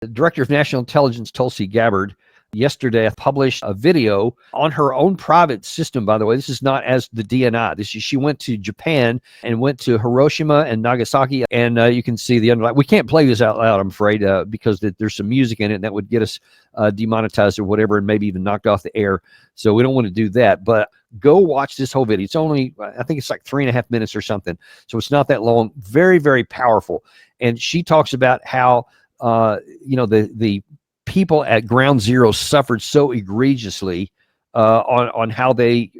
The Director of National Intelligence, Tulsi Gabbard, yesterday published a video on her own private system, by the way. This is not as the DNI. She went to Japan and went to Hiroshima and Nagasaki, and you can see the underline. We can't play this out loud, I'm afraid, because there's some music in it, and that would get us demonetized or whatever, and maybe even knocked off the air. So we don't want to do that. But go watch this whole video. It's only, I think it's like 3.5 minutes or something. So it's not that long. Very, very powerful. And she talks about how the people at ground zero suffered so egregiously on how they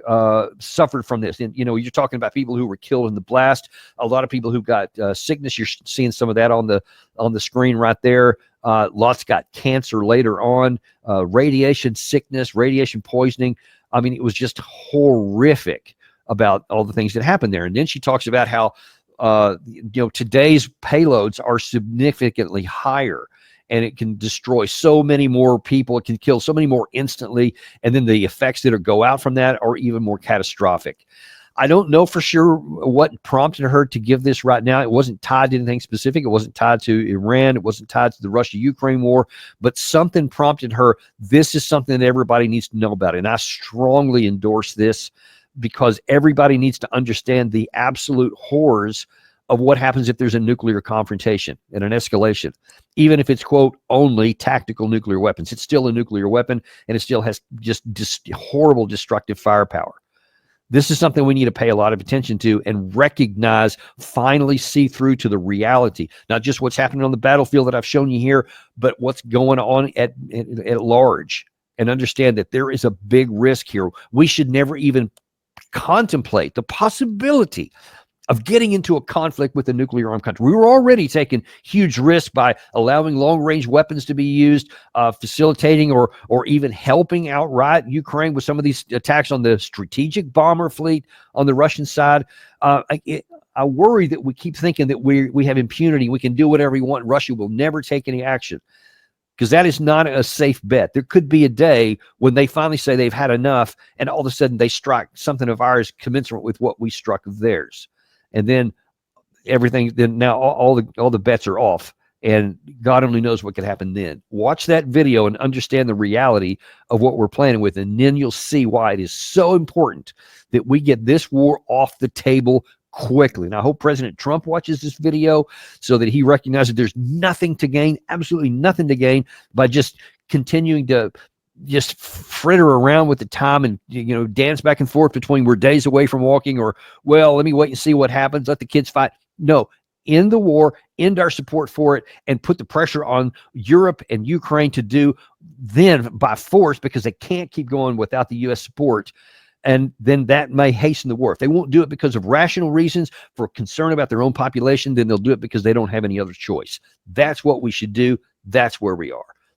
suffered from this. And, you're talking about people who were killed in the blast, a lot of people who got sickness. You're seeing some of that on the screen right there. Lots got cancer later on, radiation sickness, radiation poisoning. I mean, it was just horrific about all the things that happened there. And then she talks about how today's payloads are significantly higher, and it can destroy so many more people. It can kill so many more instantly. And then the effects that go out from that are even more catastrophic. I don't know for sure what prompted her to give this right now. It wasn't tied to anything specific. It wasn't tied to Iran. It wasn't tied to the Russia-Ukraine war, but something prompted her. This is something that everybody needs to know about. And I strongly endorse this, because everybody needs to understand the absolute horrors of what happens if there's a nuclear confrontation and an escalation. Even if it's, quote, only tactical nuclear weapons, it's still a nuclear weapon, and it still has just horrible destructive firepower. This is something we need to pay a lot of attention to and recognize, finally see through to the reality, not just what's happening on the battlefield that I've shown you here, but what's going on at large, and understand that there is a big risk here. We should never even contemplate the possibility of getting into a conflict with a nuclear armed country. We were already taking huge risks by allowing long-range weapons to be used, facilitating or even helping outright Ukraine with some of these attacks on the strategic bomber fleet on the Russian side. I worry that we keep thinking that we have impunity. We can do whatever we want. Russia will never take any action, because that is not a safe bet. There could be a day when they finally say they've had enough, and all of a sudden they strike something of ours commensurate with what we struck of theirs. And then now all the bets are off, and God only knows what could happen then. Watch that video and understand the reality of what we're planning with, and then you'll see why it is so important that we get this war off the table quickly. And I hope President Trump watches this video so that he recognizes there's nothing to gain, absolutely nothing to gain, by just continuing to just fritter around with the time and dance back and forth between we're days away from walking, or, well, let me wait and see what happens, let the kids fight. No, end the war, end our support for it, and put the pressure on Europe and Ukraine to do then by force, because they can't keep going without the U.S. support. And then that may hasten the war. If they won't do it because of rational reasons, for concern about their own population, then they'll do it because they don't have any other choice. That's what we should do. That's where we are.